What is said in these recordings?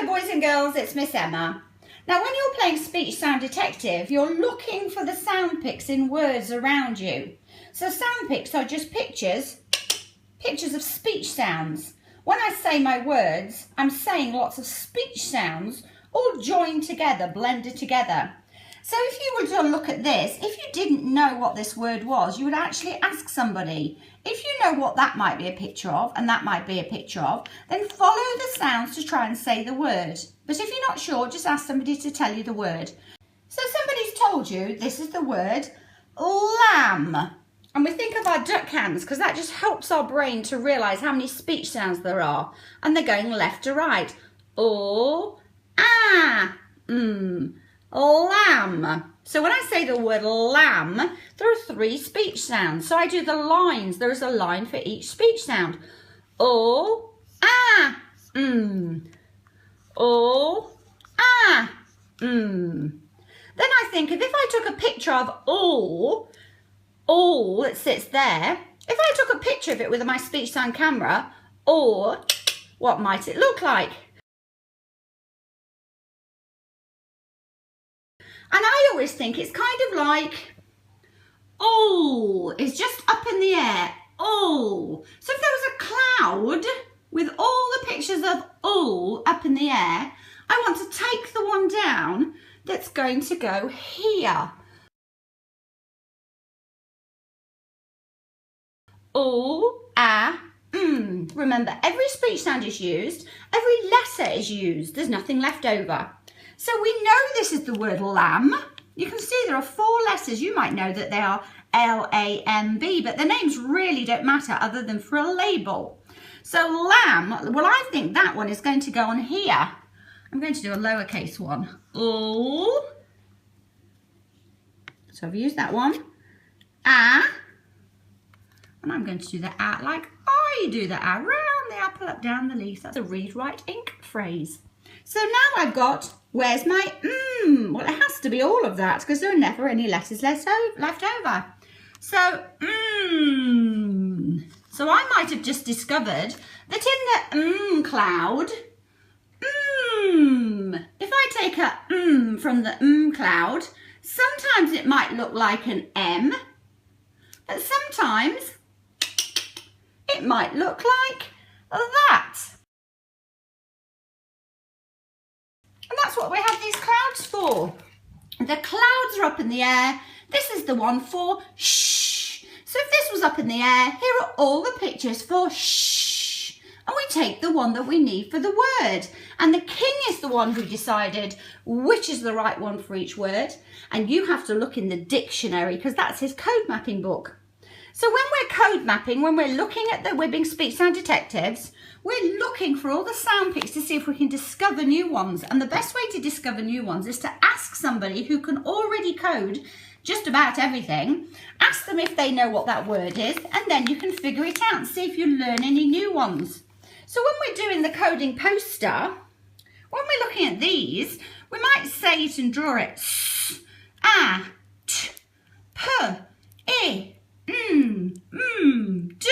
Hello boys and girls, it's Miss Emma. Now when you're playing Speech Sound Detective, you're looking for the sound pics in words around you. So sound pics are just pictures of speech sounds. When I say my words, I'm saying lots of speech sounds all joined together, blended together. So if you were to look at this, if you didn't know what this word was, you would actually ask somebody. If you know what that might be a picture of, and that might be a picture of, then follow the sounds to try and say the word. But if you're not sure, just ask somebody to tell you the word. So somebody's told you this is the word lamb. And we think of our duck hands because that just helps our brain to realise how many speech sounds there are. And they're going left to right. O, ah, lamb. So when I say the word lamb, there are 3 speech sounds. So I do the lines. There is a line for each speech sound. O, ah, O, ah, Then I think if I took a picture of all that sits there, if I took a picture of it with my speech sound camera, or what might it look like? And I always think it's kind of like, it's just up in the air, So if there was a cloud with all the pictures of up in the air, I want to take the one down that's going to go here. Remember, every speech sound is used, every letter is used, there's nothing left over. So we know this is the word lamb. You can see there are 4 letters. You might know that they are L-A-M-B, but the names really don't matter other than for a label. So lamb, well, I think that one is going to go on here. I'm going to do a lowercase one. So I've used that one. And I'm going to do the like I do the round the apple, up, down the leaf. That's a read, write, ink phrase. So now I've got, where's my Well, it has to be all of that because there are never any letters left over. So, So I might have just discovered that in the cloud, if I take a from the cloud, sometimes it might look like an M, but sometimes it might look like that. And that's what we have these clouds for. The clouds are up in the air. This is the one for shh. So if this was up in the air, here are all the pictures for shh. And we take the one that we need for the word. And the king is the one who decided which is the right one for each word. And you have to look in the dictionary because that's his code mapping book. So when we're code mapping, when we're looking at we're being speech sound detectives, we're looking for all the sound pics to see if we can discover new ones. And the best way to discover new ones is to ask somebody who can already code just about everything. Ask them if they know what that word is, and then you can figure it out and see if you learn any new ones. So when we're doing the coding poster, when we're looking at these, we might say it and draw it. S, A, T, P, E, D,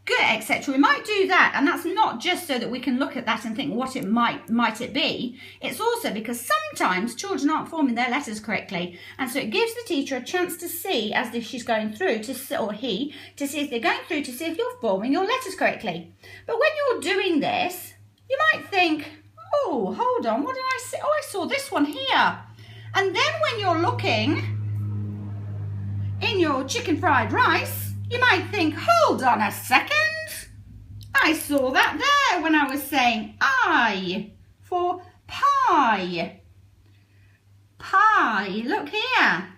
G, etc. We might do that, and that's not just so that we can look at that and think what it might it be. It's also because sometimes children aren't forming their letters correctly, and so it gives the teacher a chance to see as if she's going through or he to see if they're going through to see if you're forming your letters correctly. But when you're doing this, you might think, oh, hold on, what did I see? Oh, I saw this one here. And then when you're looking in your chicken fried rice, you might think, hold on a second. I saw that there when I was saying I for pie. Pie, look here.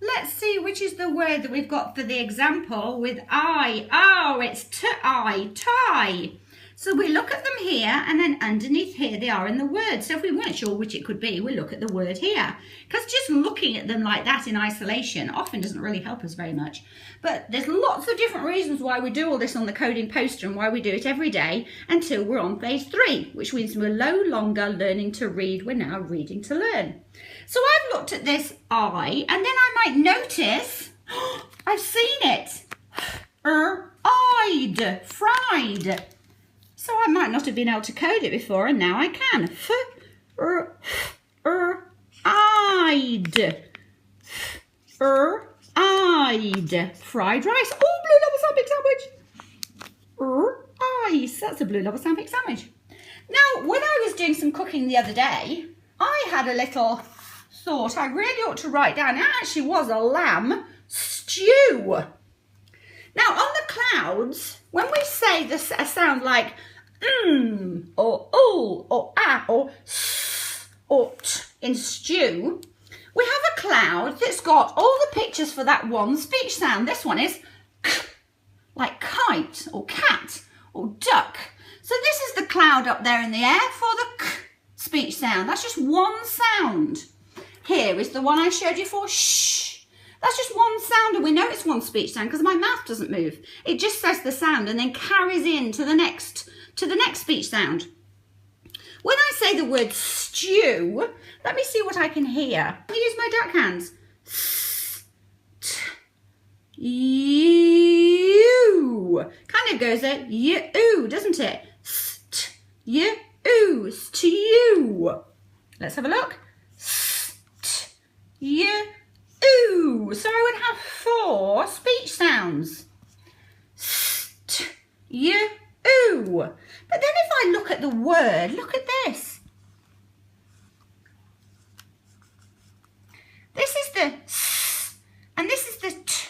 Let's see which is the word that we've got for the example with I. Oh, it's tie. So we look at them here, and then underneath here they are in the word. So if we weren't sure which it could be, we look at the word here. Because just looking at them like that in isolation often doesn't really help us very much. But there's lots of different reasons why we do all this on the coding poster and why we do it every day until we're on phase 3, which means we're no longer learning to read, we're now reading to learn. So I've looked at this I, and then I might notice, I've seen it. I'd, fried. So I might not have been able to code it before, and now I can. Eyed. Eyed. Fried rice. Oh, blue lava sandwich sandwich. Ice. That's a blue lava sandwich sandwich. Now, when I was doing some cooking the other day, I had a little thought I really ought to write down. It actually was a lamb stew. Now, on the clouds, when we say this, a sound like or or ah or s or t in stew, we have a cloud that's got all the pictures for that one speech sound. This one is k, like kite or cat or duck. So this is the cloud up there in the air for the k speech sound. That's just one sound. Here is the one I showed you for shh. That's just one sound, and we know it's one speech sound because my mouth doesn't move. It just says the sound and then carries in to the next speech sound. When I say the word stew, let me see what I can hear. Let me use my duck hands. You. Kind of goes a you, doesn't it? You, stew. Let's have a look. You. So I would have 4 speech sounds. You. But then if I look at the word, look at this. This is the s and this is the t.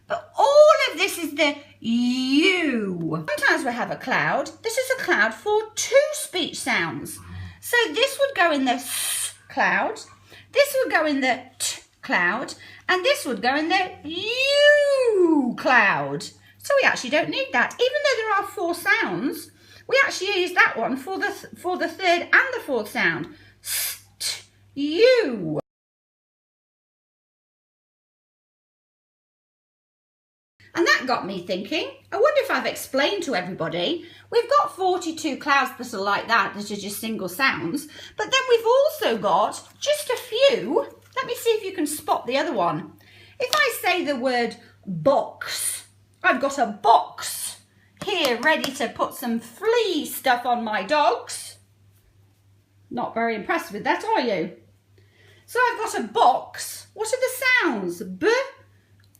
But all of this is the u. Sometimes we have a cloud. This is a cloud for 2 speech sounds. So this would go in the s cloud. This would go in the t cloud. And this would go in the U cloud. So we actually don't need that. Even though there are 4 sounds, we actually use that one for the 3rd and the 4th sound. St, U. And that got me thinking, I wonder if I've explained to everybody, we've got 42 clouds that are like that are just single sounds, but then we've also got just a few. Let me see if you can spot the other one. If I say the word box, I've got a box here ready to put some flea stuff on my dogs. Not very impressed with that, are you? So I've got a box. What are the sounds? B,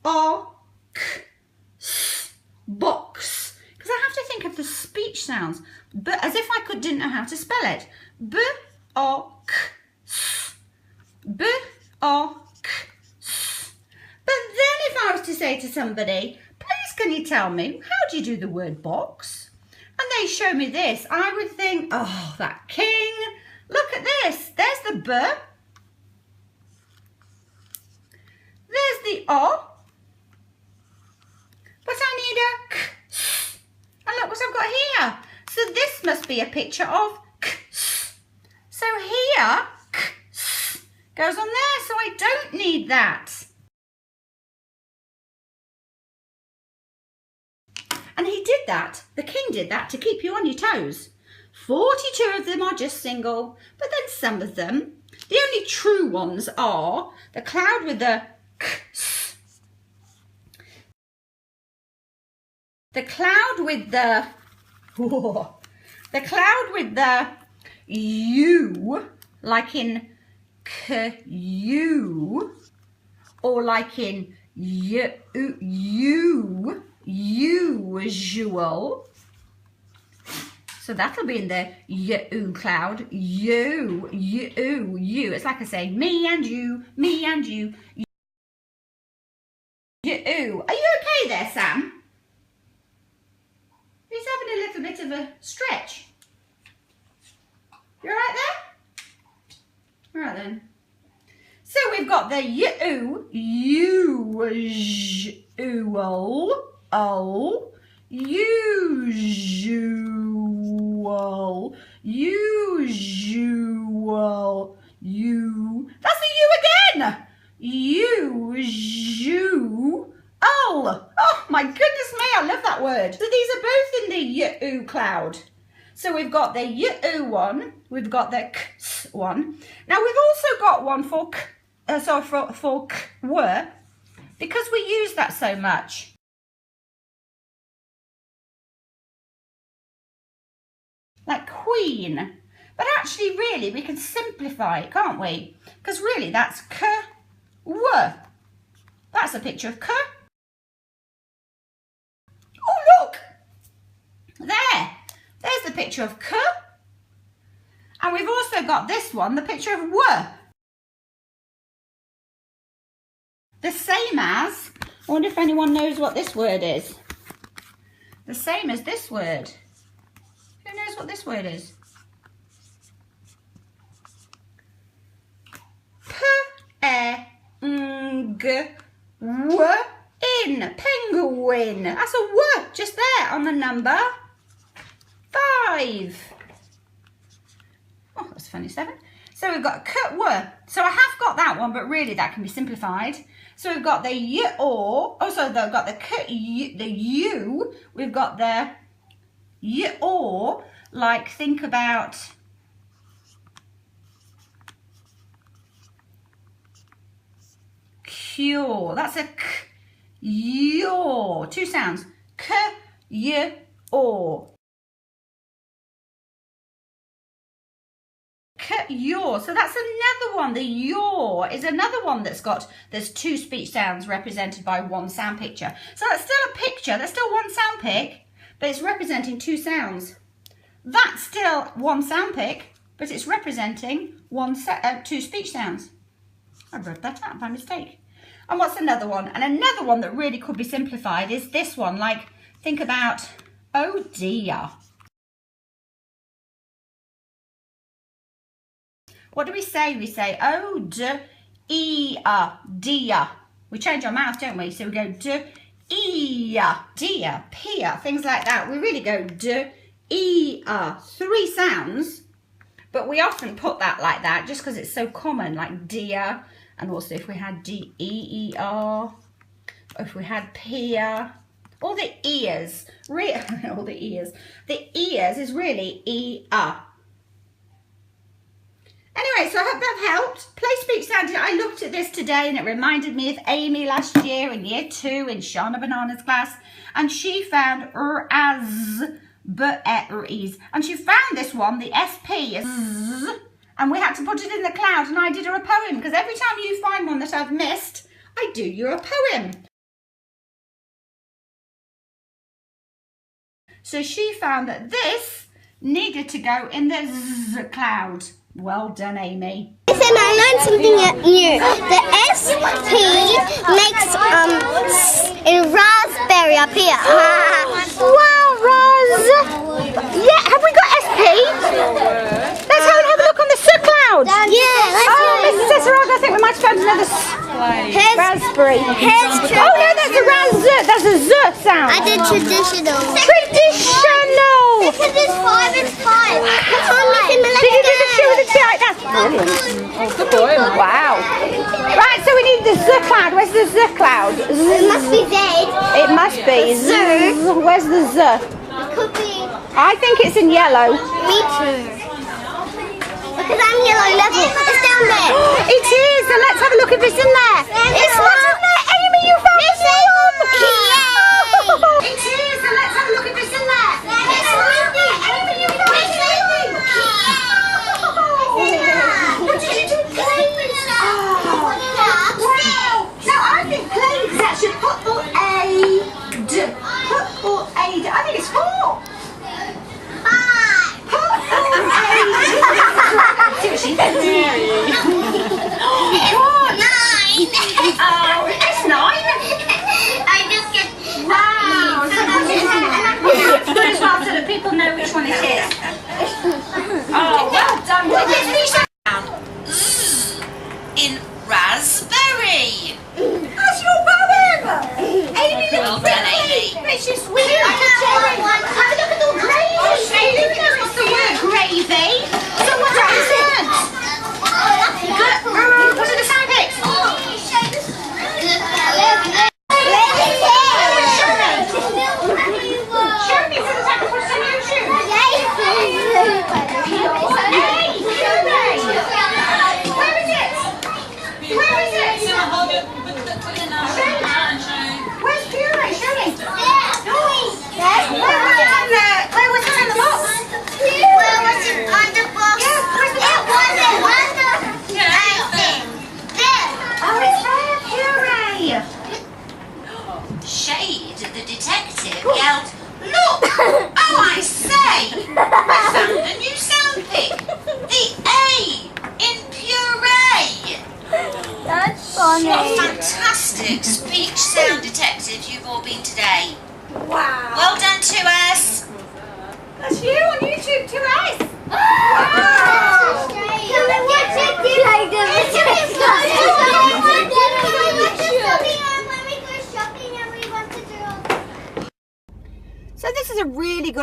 O, K, S, box. Because I have to think of the speech sounds, but as if I didn't know how to spell it. B, O, K, S, B, O, K, S. But then if I was to say to somebody, please can you tell me, how do you do the word box? And they show me this, I would think, oh, that king. Look at this. There's the B. There's the O. But I need a K, S. And look what I've got here. So this must be a picture of K, S. So here, K, S goes on there, so I don't need that. And he did that, the king did that to keep you on your toes. 42 of them are just single, but then some of them, the only true ones are the cloud with the K, S, the cloud with the, the cloud with the U, like in K-U, or like in usual. So that'll be in the U cloud. You. It's like I say, me and you, me and you. You. Are you okay there, Sam? He's having a little bit of a stretch. You all right there? All right then. So we've got the usual, usual, that's the U again. Usual. Oh my goodness me, I love that word. So these are both in the U cloud. So we've got the U one, we've got the K one. Now we've also got one for K, for K, W, because we use that so much. Like queen. But actually, really, we can simplify it, can't we? Because really, that's k, w. That's a picture of k. Oh, look! There. There's the picture of k. And we've also got this one, the picture of w. The same as, I wonder if anyone knows what this word is. The same as this word. Who knows what this word is? Penguin. Penguin. That's a w just there on the number 5. Oh, that's funny, 7. So we've got k-w. So I have got that one, but really that can be simplified. So we've got the y-or. Also, we've got the k, the u. We've got the y-or. Like, think about cure. That's a k, your. 2 sounds. K, y, or. Your. So that's another one. The your is another one there's 2 speech sounds represented by 1 sound picture. So that's still a picture, that's still 1 sound pick, but it's representing 2 sounds. That's still 1 sound pick, but it's representing 2 speech sounds. I wrote that out by mistake. And what's another one? And another one that really could be simplified is this one. Like, think about, oh dear. What do we say? We say, oh, dear. We change our mouth, don't we? So we go, dear, peer, things like that. We really go, dear, 3 sounds, but we often put that like that just because it's so common, like dear, and also if we had D-E-E-R, or if we had peer, all the ears, all the ears. The ears is really E-R. Anyway, so I hope that helped. Play speech sounding. I looked at this today and it reminded me of Amy last year in year 2 in Shana Banana's class. And she found as, is. And she found this one, the SP is z, and we had to put it in the cloud and I did her a poem because every time you find one that I've missed, I do you a poem. So she found that this needed to go in the z cloud. Well done, Amy. I learned something new. The SP makes in raspberry up here. Wow, Roz. Yeah, have we got SP? Let's go and have a look on the Z cloud. Yeah, let's go. Mrs. Cicerago, I think we might have found another raspberry. Oh no, that's a raz. That's a Z sound. I did traditional. Traditional. Because it's 5 and 5. Did you do the shoe with the T? That's brilliant. Oh, good boy. Wow. Right, so we need the Z cloud. Where's the Z cloud? It must be Z. It must be. Z. Where's the Z? It could be. I think it's in yellow. Me too. Because I'm yellow level. It's down there. It is. So let's have a look if it's in there. It's not in there. Amy, you found it. It is. So let's have a look if it's in there. It's not in there. Amy, you found it. What did you do? Planes. Wow. Now I think planes actually put or aid. Put or aid. I think it's 4. See what she does. 9.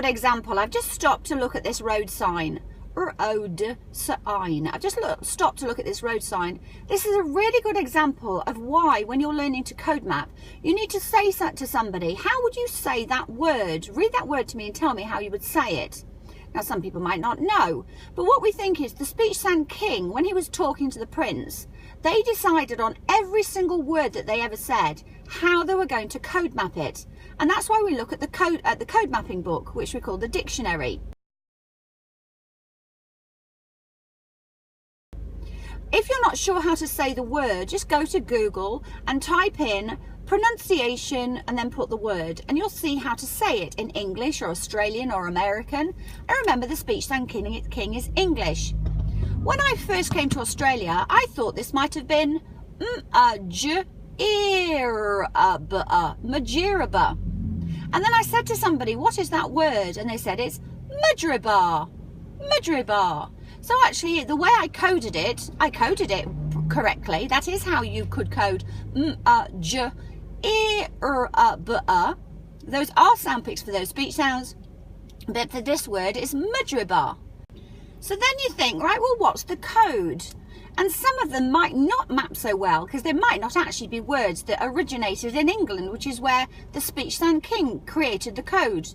good example. I've just stopped to look at this road sign. Road sign. I've just stopped to look at this road sign. This is a really good example of why, when you're learning to code map, you need to say that to somebody. How would you say that word? Read that word to me and tell me how you would say it. Now, some people might not know, but what we think is the speech sound king, when he was talking to the prince, they decided on every single word that they ever said, how they were going to code map it. And that's why we look at the code mapping book, which we call the dictionary. If you're not sure how to say the word, just go to Google and type in pronunciation and then put the word, and you'll see how to say it in English or Australian or American. And remember, the speech sound king is English. When I first came to Australia, I thought this might have been Majiraba. And then I said to somebody, what is that word? And they said it's Madribar. So actually, the way I coded it correctly. That is how you could code Those are sound picks for those speech sounds. But for this word, it's Madribar. So then you think, right, well, what's the code? And some of them might not map so well because they might not actually be words that originated in England, which is where the speech sound king created the code.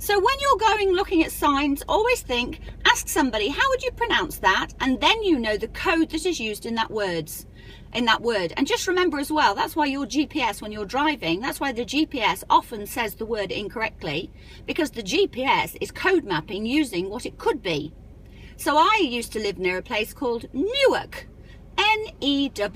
So when you're going looking at signs, always think, ask somebody, how would you pronounce that? And then you know the code that is used in that word. And just remember as well, that's why your GPS, when you're driving, that's why the GPS often says the word incorrectly, because the GPS is code mapping using what it could be. So I used to live near a place called Newark, Newark,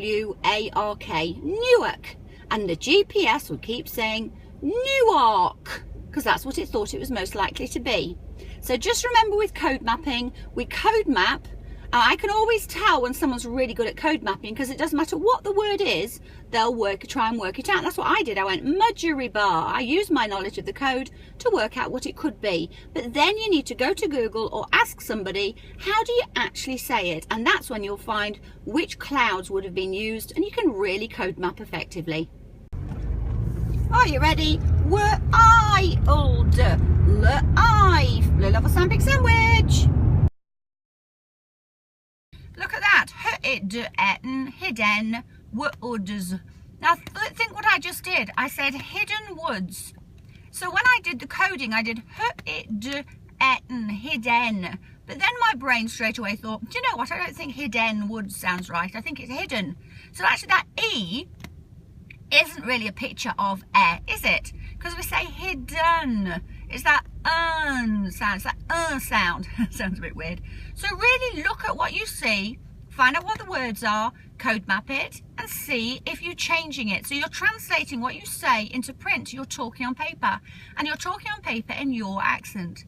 Newark. And the GPS would keep saying Newark, because that's what it thought it was most likely to be. So just remember, with code mapping, we code map. I can always tell when someone's really good at code mapping, because it doesn't matter what the word is, they'll try and work it out. That's what I did. I went Madribar. I used my knowledge of the code to work out what it could be. But then you need to go to Google or ask somebody, how do you actually say it? And that's when you'll find which clouds would have been used, and you can really code map effectively. Are you ready? Were I older? Blue level sandpig sandwich. Look at that. Hidden woods. Now think what I just did. I said hidden woods. So when I did the coding, I did hidden. But then my brain straight away thought, do you know what? I don't think hidden woods sounds right. I think it's hidden. So actually that E isn't really a picture of air, is it? Because we say hidden. It's that sound. It's that sound. Sounds a bit weird. So really look at what you see, find out what the words are, code map it, and see if you're changing it. So you're translating what you say into print. You're talking on paper, and you're talking on paper in your accent.